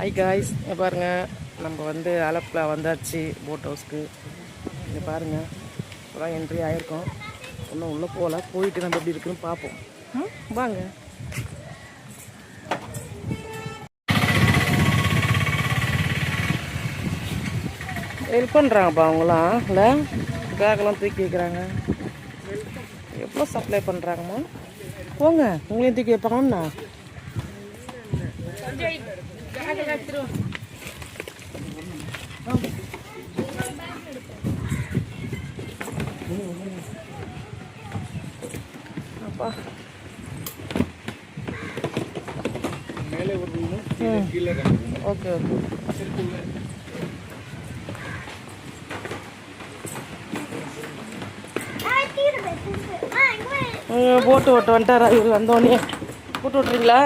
Hi guys, இங்கே பாருங்கள், நம்ம வந்து அலப்பில் வந்தாச்சு போட் ஹவுஸ்க்கு. இங்கே பாருங்கள், இப்போதான் என்ட்ரி ஆகிருக்கோம். இன்னும் உள்ளே போகல, போயிட்டு நம்ம எப்படி இருக்குன்னு பார்ப்போம். வாங்க. ஹெல்ப் பண்ணுறாங்கப்பா அவங்களாம், இல்லை பேக்கெல்லாம் தூக்கி வைக்கிறாங்க. எவ்வளோ சப்ளை பண்ணுறாங்கம்மா. போங்க, உங்களையும் தூக்கி வைப்பாங்கண்ணா. அப்பா மேலே ஒரு ரூம், கீழே ஓகே ஓகே. போட்டு ஓட்ட வந்துட்டாரா இவர்? வந்தோடனே போட்டு விட்றீங்களா?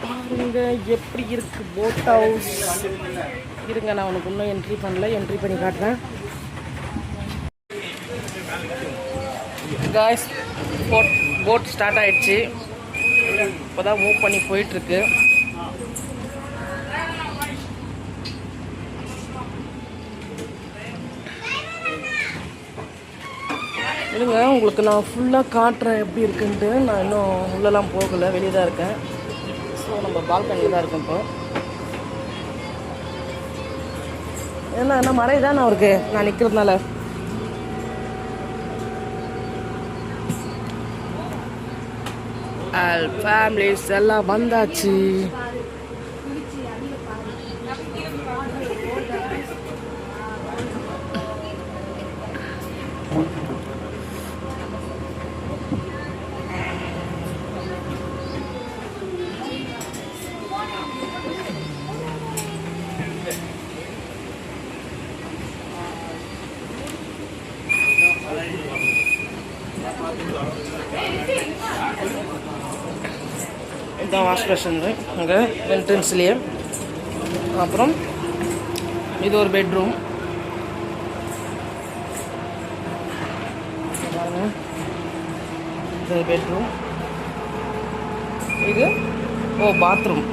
பாருங்க எப்படி இருக்கு போட் ஹவுஸ். இருங்க, நான் உனக்கு இன்னும் என்ட்ரி பண்ணல, என்ட்ரி பண்ணி காட்டுறேன். காய்ஸ், போட் ஸ்டார்ட் ஆயிடுச்சு. இப்போதான் மூவ் பண்ணி போயிட்டுருக்கு. இல்லைங்க, உங்களுக்கு நான் ஃபுல்லாக காட்டுறேன் எப்படி இருக்குன்ட்டு. நான் இன்னும் உள்ளெல்லாம் போகலை, வெளியே தான் இருக்கேன். ஸோ நம்ம பால்கனியில் தான் இருக்கோம் இப்போ. என்ன மழை தானே அவருக்கு நான் நிற்கிறதுனால. ஃபேமிலிஸ் எல்லாம் வந்தாச்சு. இதுதான் வாஷ் பேஷன் அங்கே என்ட்ரன்ஸ்லேயே. அப்புறம் இது ஒரு பெட்ரூம். பாருங்க, இது ஒரு பெட்ரூம். இது பாத்ரூம்.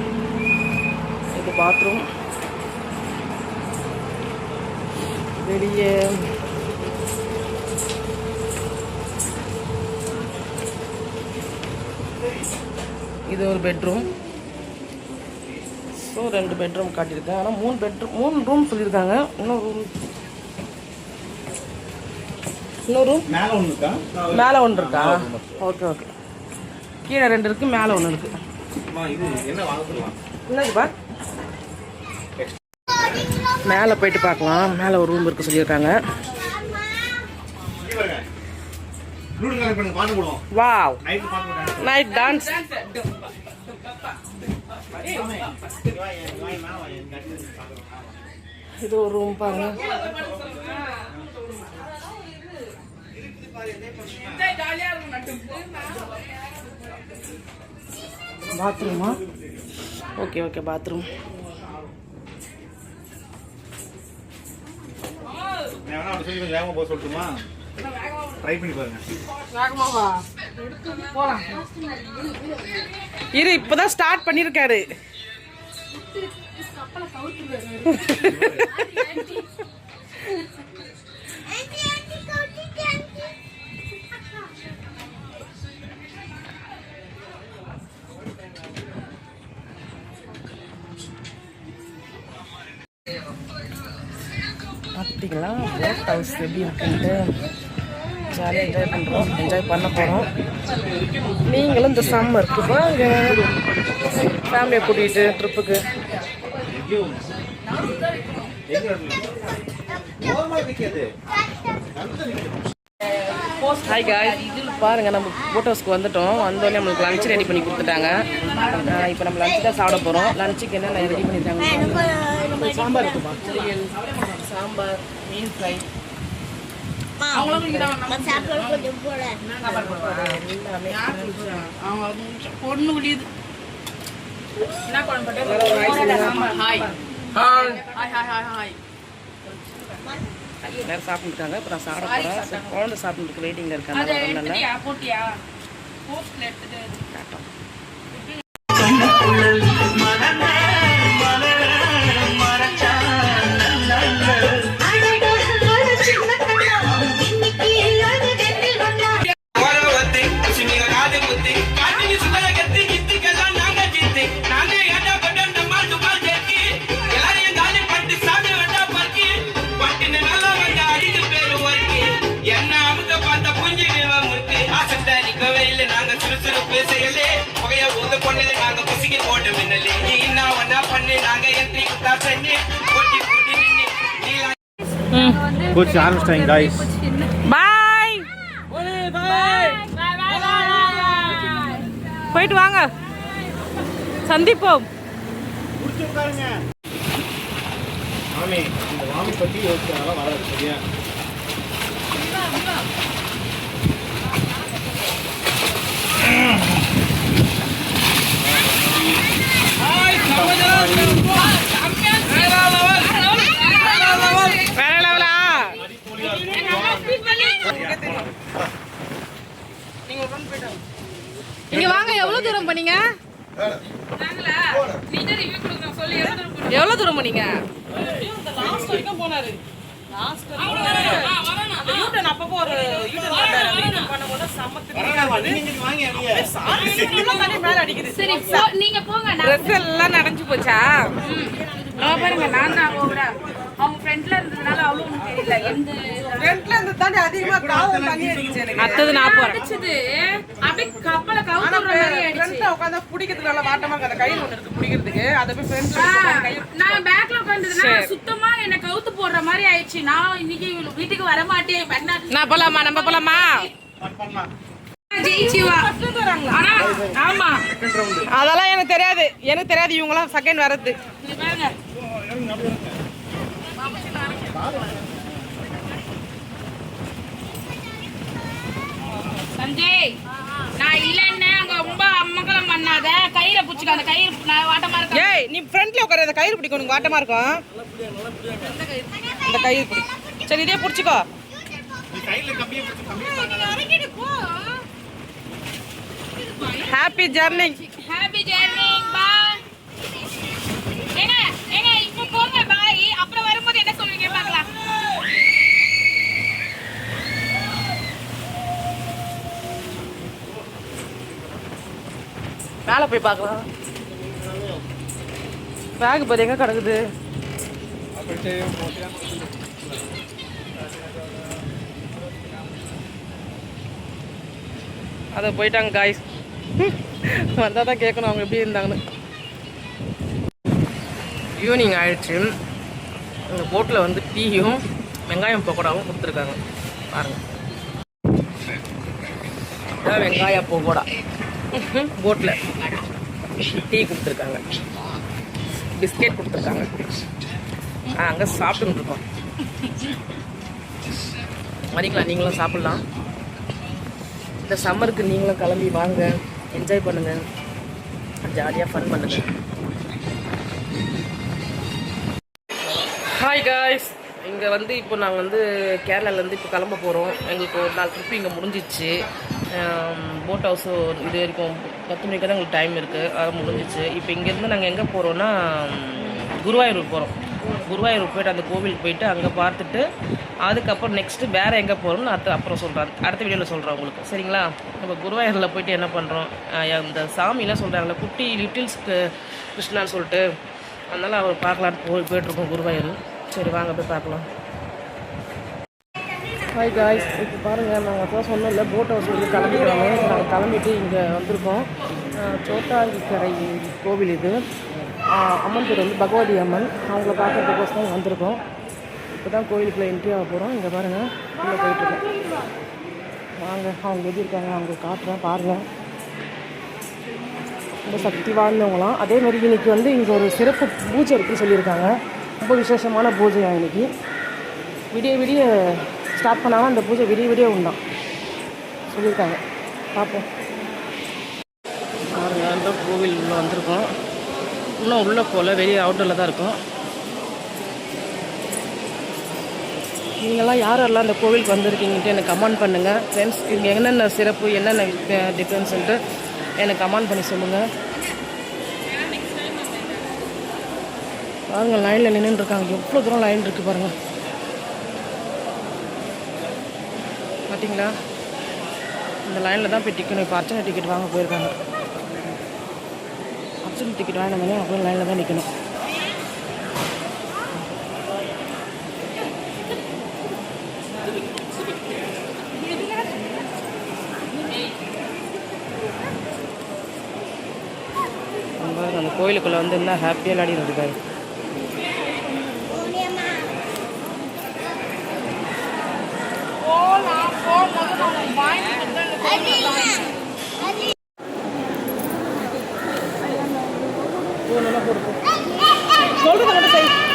இது பாத்ரூம். வெளியே இது ஒரு பெட்ரூம். ஸோ 2 பெட்ரூம் காட்டியிருக்கேன். ஆனால் 3 ரூம் சொல்லியிருக்காங்க. இன்னொரு ரூம் மேலே ஒன்று இருக்கா? Okay okay. கீழே 2 இருக்குது, மேலே 1 இருக்குது. என்னதுப்பா? மேலே போயிட்டு பார்க்கலாம். மேலே ஒரு ரூம் இருக்குது சொல்லியிருக்காங்க. Wow, night dance. இது ஒரு ரூம் பாருங்க. பாத்ரூமா? Okay okay, bathroom. சொல்லட்டுமா? ட்ரை பண்ணி பாருங்க. இரு, இப்பதான் ஸ்டார்ட் பண்ணிருக்காரு. பார்த்தீங்களா போட் ஹவுஸ் எப்படி இருக்குன்ட்டு. ஜாலியாக என்ஜாய் பண்ணுறோம், என்ஜாய் பண்ண போகிறோம். நீங்களும் இந்த சம்மருக்கு வாங்க, ஃபேமிலியை கூட்டிகிட்டு ட்ரிப்புக்கு. ஹாய் காய்ஸ், பாருங்கள், நம்ம போட் ஹவுஸ்க்கு வந்துட்டோம். வந்தோடனே நம்மளுக்கு லஞ்ச் ரெடி பண்ணி கொடுத்துட்டாங்க. இப்போ நம்ம லஞ்சு தான் சாப்பிட போகிறோம். லஞ்சுக்கு என்ன ரெடி பண்ணிட்டாங்க? சாம்பார் இருக்குப்பா, சாம்பார், மீன் ஃப்ரை. பொண்ணு முடியுது. Hi hi hi hi hi. எல்லாரும் சாப்பிட்டுருக்காங்க. இப்போ நான் சாப்பிட போகிறேன். குழந்தை சாப்பிட்டுருக்கு, வெயிட்டிங்கில் இருக்காங்க. Coach Armstrong, guys. Bye. போயிட்டு வாங்க, சந்திப்போம். மாமி, இந்த மாமி பத்தி யோசிச்சால வராது சரியா? இங்க வாங்க. எவ்வளவு தூரம் பண்ணீங்க? எவ்வளவு தூரம் பண்ணீங்க? லாஸ்ட் வரைக்கும் போனாரு. லாஸ்ட் யூட்டன் அப்பப்போ ஒரு யூட்டன் பண்ணும்போது சமத்து மேல அடிக்குது. சரி நீங்க போங்க. ட்ரெஸ் எல்லாம் நனைஞ்சு போச்சா? பாருங்க, நான் தான் அவங்க ஃப்ரண்ட்ல இருந்ததுனால அவ்வளவு ஒண்ணும் தெரியல. எந்த ஃப்ரண்ட்ல இருந்து தாண்டி அதிகமா காவல் தண்ணி அடிச்சு எனக்கு. அத்தது நான் போறேன். அடிச்சது அப்படியே கப்பல கவுத்துற மாதிரி அடிச்சு. ஃப்ரண்ட்ல உட்கார்ந்தா புடிக்கிறதுக்கு நல்ல வாட்டமா இருக்கு. அந்த கையில ஒன்னு இருக்கு புடிக்கிறதுக்கு. அத போய் ஃப்ரண்ட்ல நான் பேக்ல உட்கார்ந்ததுனால சுத்தமா என்ன கவுத்து போடுற மாதிரி ஆயிடுச்சு. நான் இன்னைக்கு வீட்டுக்கு வர மாட்டேன். நான் போலாமா? நம்ம போலாமா? ஆமா, அதெல்லாம் எனக்கு தெரியாது. எனக்கு தெரியாது இவங்களாம் செகண்ட் வரது. சஞ்சய், நான் இல்லன்னு அங்க ரொம்ப அம்மகலம் பண்ணாத. கயிறை புடிச்சுக்க. அந்த கயிறு நான் வாட்டமா இருக்கேன். ஏய், நீ ஃப்ரண்ட்ல உட்கார. அந்த கயிறு பிடிக்கும். உனக்கு வாட்டமா இருக்கும். இந்த கயிறு பிடி. சரி, இதே புடிச்சுக்கோ. நீ கையில கம்பியை புடிச்சு போ. Happy journey. Happy journey. Bye. ஏங்க இப்போ போங்க. பாய். அப்புறம் வரும்போது என்ன சொல்வீங்க பார்க்கலாம். மேலே போய் பார்க்கலாம். பேக் பாரு எங்க கிடக்குது. அதை போயிட்டாங்க காய்ஸ். வந்தால் தான் கேட்கணும் அவங்க எப்படி இருந்தாங்கன்னு. ஈவினிங் ஆயிடுச்சு. இந்த போட்டில் வந்து டீயும் வெங்காயம் பக்கோடாவும் கொடுத்துருக்காங்க. பாருங்கள், இதான் வெங்காய பக்கோடா. போட்டில் டீ கொடுத்துருக்காங்க, பிஸ்கெட் கொடுத்துருக்காங்க. அங்கே சாப்பிட்டுன்னு இருக்கோம். மதிக்கலாம், நீங்களும் சாப்பிட்லாம். இந்த சம்மருக்கு நீங்களும் கிளம்பி வாங்க, என்ஜாய் பண்ணுங்கள், ஜாலியாக ஃபன் பண்ணுங்கள். ஹாய் காய்ஸ், இங்கே வந்து இப்போ நாங்கள் வந்து கேரளாலேருந்து இப்போ கிளம்ப போகிறோம். எங்களுக்கு ஒரு நாள் ட்ரிப்பு இங்கே முடிஞ்சிச்சு. போட் ஹவுஸு இது வரைக்கும் 10 மணிக்கு தான் எங்களுக்கு டைம் இருக்குது, அது முடிஞ்சிச்சு. இப்போ இங்கேருந்து நாங்கள் எங்கே போகிறோன்னா குருவாயூர் போகிறோம். குருவாயூர் போய்ட்டு அந்த கோவிலுக்கு போயிட்டு அங்கே பார்த்துட்டு அதுக்கப்புறம் நெக்ஸ்ட்டு வேறு எங்கே போகிறோம்னு அப்புறம் சொல்கிறேன், அடுத்த வீடியோவில் சொல்கிறேன் உங்களுக்கு. சரிங்களா? நம்ம குருவாயூரில் போயிட்டு என்ன பண்ணுறோம், அந்த சாமிலாம் சொல்கிறாங்களே குட்டி லிட்டில்ஸ் கிருஷ்ணான்னு சொல்லிட்டு, அதனால் அவர் பார்க்கலான்னு போயிட்டுருக்கோம் குருவாயூர். சரி வாங்க போய் பார்க்கலாம். ஹாய் காய்ஸ், இப்போ பாருங்கள், நாங்கள் அப்போ சொன்னோம்ல போட் ஹவுஸ் வந்து கிளம்பிடுவாங்க. நாங்கள் கிளம்பிட்டு இங்கே வந்திருக்கோம். சோட்டாங்கிக்கரை கோவில் இது. அம்மன் பேர் வந்து பகவதி அம்மன். அவங்கள பார்க்குறதுக்கோசம் தான் வந்திருக்கோம். இப்போ தான் கோயிலுக்குள்ளே என்ட்ரி ஆக போகிறோம். இங்கே பாருங்கள், உள்ளே போயிட்டுருக்கோம். வாங்க, அவங்க எப்படி இருக்காங்க அவங்க காட்டுறேன் பாருங்கள். ரொம்ப சக்தி வாழ்ந்தவங்களாம். அதேமாதிரி இன்றைக்கி வந்து இங்கே ஒரு சிறப்பு பூஜை இருக்குன்னு சொல்லியிருக்காங்க. ரொம்ப விசேஷமான பூஜையா இன்றைக்கி. விடிய விடிய ஸ்டார்ட் பண்ணாமல் அந்த பூஜை விடிய விடிய உண்டாம் சொல்லியிருக்காங்க. பார்ப்போம். பாருங்கள், அந்த கோவில் உள்ளே வந்திருக்கோம். இன்னும் உள்ளே போல் வெளியே அவுட்டரில் தான் இருக்கும். நீங்களாம் யாரெல்லாம் அந்த கோவிலுக்கு வந்திருக்கீங்கன்ட்டு எனக்கு கமெண்ட் பண்ணுங்கள் ஃப்ரெண்ட்ஸ். இங்கே என்னென்ன சிறப்பு என்னென்ன டிஃப்ரென்ஸுன்ட்டு எனக்கு கமெண்ட் பண்ணி சொல்லுங்கள். பாருங்கள் லைனில் நின்றுருக்காங்க, எவ்வளோ தூரம் லைன் இருக்குது பாருங்கள். பார்த்தீங்களா, இந்த லைனில் தான் போய் டிக்கெட் இப்போ அர்ச்சனை டிக்கெட் வாங்க போயிருக்காங்க. அர்ச்சனை டிக்கெட் வாங்கினோம்னா அப்புறம் லைனில் தான் நிற்கணும். அந்த கோயிலுக்குள்ளே வந்து என்ன ஹாப்பியாக விளையாடிட்டு இருக்காரு. சொல்றது மட்டும்